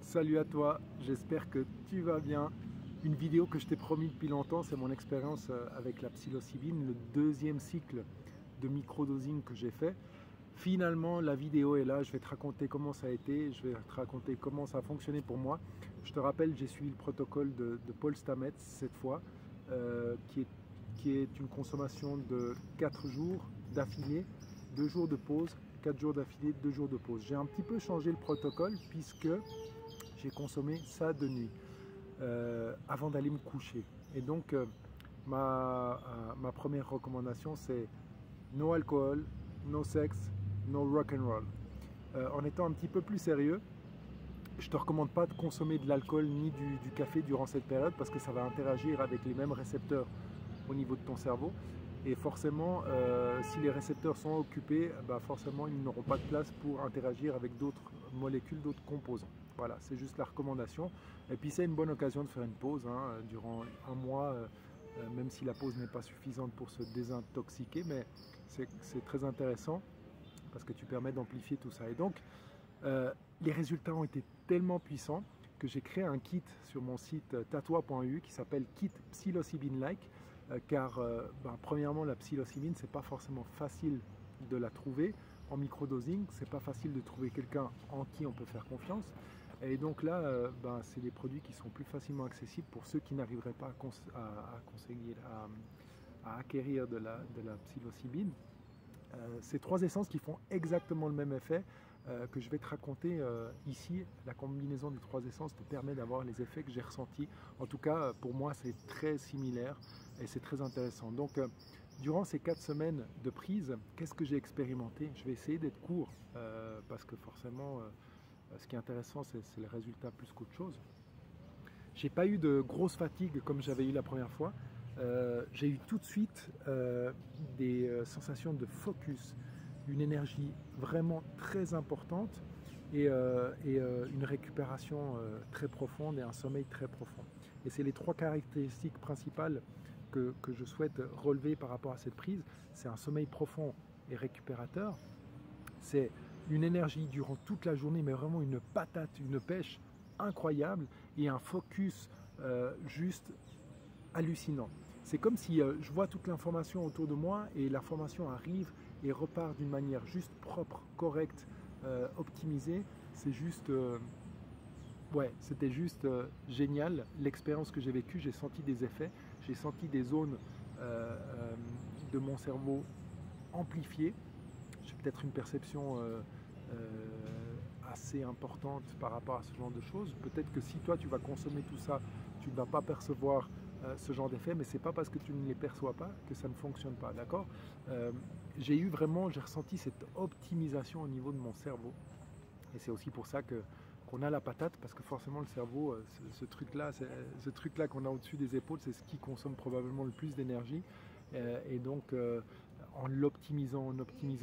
Salut à toi, j'espère que tu vas bien. Une vidéo que je t'ai promis depuis longtemps, c'est mon expérience avec la psilocybine, le deuxième cycle de microdosing que j'ai fait. Finalement, la vidéo est là, je vais te raconter comment ça a été, je vais te raconter comment ça a fonctionné pour moi. Je te rappelle, j'ai suivi le protocole de Paul Stamets cette fois, qui est une consommation de 4 jours d'affilée, 2 jours de pause, 4 jours d'affilée, 2 jours de pause. J'ai un petit peu changé le protocole puisque j'ai consommé ça de nuit avant d'aller me coucher. Et donc, ma première recommandation, c'est no alcool, no sex, no rock and roll. En étant un petit peu plus sérieux, je ne te recommande pas de consommer de l'alcool ni du café durant cette période parce que ça va interagir avec les mêmes récepteurs au niveau de ton cerveau. Et forcément, si les récepteurs sont occupés, bah forcément, ils n'auront pas de place pour interagir avec d'autres molécules, d'autres composants. Voilà, c'est juste la recommandation. Et puis, c'est une bonne occasion de faire une pause durant un mois, même si la pause n'est pas suffisante pour se désintoxiquer, mais c'est très intéressant parce que tu permets d'amplifier tout ça. Et donc, les résultats ont été tellement puissants que j'ai créé un kit sur mon site tatoi.eu qui s'appelle Kit Psilocybin Like, car premièrement, la psilocybine, c'est pas forcément facile de la trouver en microdosing, c'est pas facile de trouver quelqu'un en qui on peut faire confiance. Et donc là, c'est des produits qui sont plus facilement accessibles pour ceux qui n'arriveraient pas à acquérir de la psilocybine. Ces 3 essences qui font exactement le même effet que je vais te raconter ici. La combinaison des 3 essences te permet d'avoir les effets que j'ai ressentis. En tout cas, pour moi, c'est très similaire et c'est très intéressant. Donc, durant ces 4 semaines de prise, qu'est-ce que j'ai expérimenté? Je vais essayer d'être court parce que forcément, ce qui est intéressant, c'est le résultat plus qu'autre chose. J'ai pas eu de grosse fatigue comme j'avais eu la première fois. J'ai eu tout de suite des sensations de focus, une énergie vraiment très importante et une récupération très profonde et un sommeil très profond. Et c'est les 3 caractéristiques principales que je souhaite relever par rapport à cette prise. C'est un sommeil profond et récupérateur, c'est une énergie durant toute la journée, mais vraiment une patate, une pêche incroyable et un focus juste hallucinant. C'est comme si je vois toute l'information autour de moi et l'information arrive et repart d'une manière juste propre, correcte, optimisée. C'est juste, ouais, c'était juste génial. L'expérience que j'ai vécue, j'ai senti des effets, j'ai senti des zones de mon cerveau amplifiées. J'ai peut-être une perception assez importante par rapport à ce genre de choses. Peut-être que si toi tu vas consommer tout ça, tu ne vas pas percevoir ce genre d'effet, mais c'est pas parce que tu ne les perçois pas que ça ne fonctionne pas, d'accord? J'ai ressenti cette optimisation au niveau de mon cerveau, et c'est aussi pour ça qu'on a la patate, parce que forcément le cerveau, ce truc-là qu'on a au-dessus des épaules, c'est ce qui consomme probablement le plus d'énergie. Et donc, en optimisant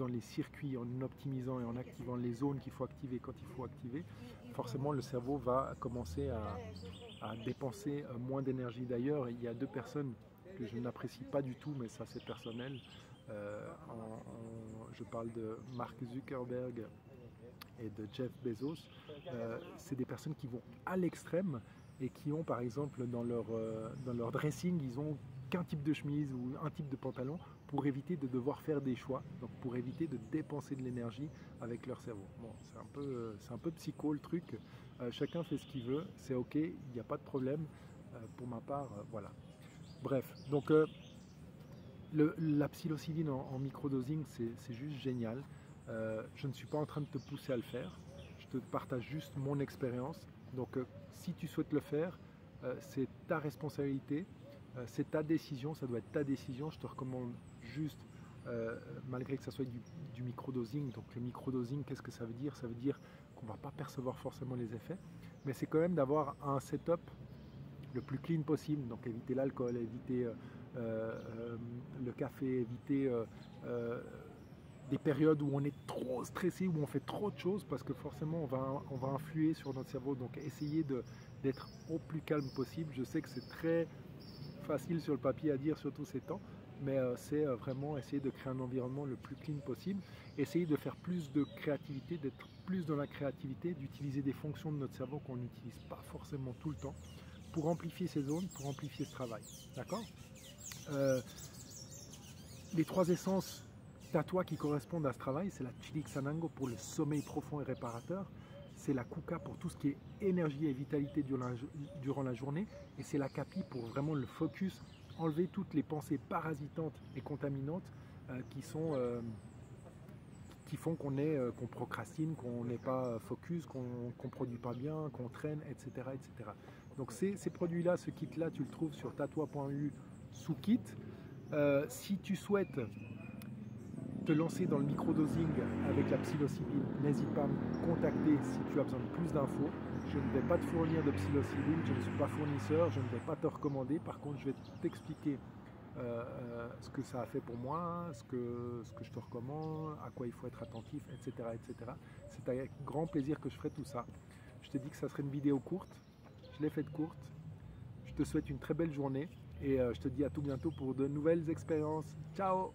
les circuits, en optimisant et en activant les zones qu'il faut activer quand il faut activer, forcément le cerveau va commencer à dépenser moins d'énergie. D'ailleurs, il y a 2 personnes que je n'apprécie pas du tout, mais ça c'est personnel. Je parle de Mark Zuckerberg et de Jeff Bezos. C'est des personnes qui vont à l'extrême et qui ont, par exemple, dans leur dressing, ils ont qu'un type de chemise ou un type de pantalon pour éviter de devoir faire des choix, donc pour éviter de dépenser de l'énergie avec leur cerveau. Bon, c'est un peu psycho le truc, chacun fait ce qu'il veut, c'est ok, il n'y a pas de problème, pour ma part, voilà. Bref, donc la psilocybine en microdosing, c'est juste génial. Je ne suis pas en train de te pousser à le faire, je te partage juste mon expérience. Donc si tu souhaites le faire, c'est ta responsabilité, c'est ta décision, ça doit être ta décision. Je te recommande juste, malgré que ça soit du microdosing, donc le microdosing, qu'est-ce que ça veut dire? Ça veut dire qu'on ne va pas percevoir forcément les effets, mais c'est quand même d'avoir un setup le plus clean possible, donc éviter l'alcool, éviter le café, éviter des périodes où on est trop stressé, où on fait trop de choses, parce que forcément on va influer sur notre cerveau. Donc essayer d'être au plus calme possible. Je sais que c'est très facile sur le papier à dire, surtout ces temps, mais c'est vraiment essayer de créer un environnement le plus clean possible, essayer de faire plus de créativité, d'être plus dans la créativité, d'utiliser des fonctions de notre cerveau qu'on n'utilise pas forcément tout le temps pour amplifier ces zones, pour amplifier ce travail. D'accord? Les 3 essences tatouas qui correspondent à ce travail, c'est la Chilixanango pour le sommeil profond et réparateur, c'est la Kuka pour tout ce qui est énergie et vitalité durant la journée, et c'est la Kapi pour vraiment le focus, enlever toutes les pensées parasitantes et contaminantes qui font qu'on procrastine, qu'on n'est pas focus, qu'on ne produit pas bien, qu'on traîne, etc. etc. Donc ces produits-là, ce kit-là, tu le trouves sur tatouage.eu sous kit. Si tu souhaites te lancer dans le microdosing avec la psilocybine, n'hésite pas à me contacter si tu as besoin de plus d'infos. Je ne vais pas te fournir de psilocybine, je ne suis pas fournisseur, je ne vais pas te recommander. Par contre, je vais t'expliquer ce que ça a fait pour moi, ce que je te recommande, à quoi il faut être attentif, etc. etc. C'est avec grand plaisir que je ferai tout ça. Je te dis que ça serait une vidéo courte, je l'ai faite courte. Je te souhaite une très belle journée et je te dis à tout bientôt pour de nouvelles expériences. Ciao!